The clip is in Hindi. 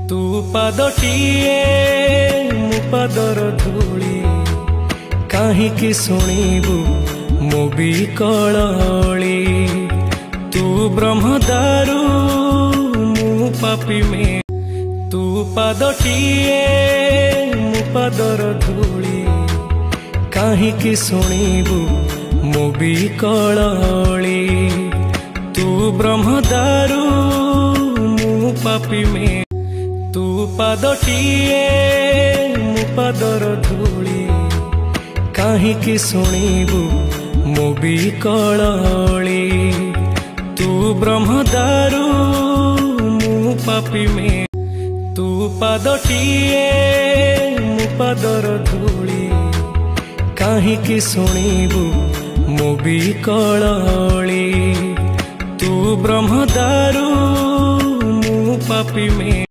तू पादटिए मु पादर धूली काहींकि शुणिबु मो बिकली। तू ब्रह्मदारु मु पापी में तू पादटिए मु पादर धूली काहींकि शुणिबु मो बिकली। तू ब्रह्मदारु मु पापी में तू पादटिए मु पादर धूली काहींकि शुणिबु मो बिकली। तू ब्रह्मदारु मु पापी में तू पादटिए मु पादर धूली काहींकि शुणिबु मो बिकली। तू ब्रह्मदारु मु पापी में।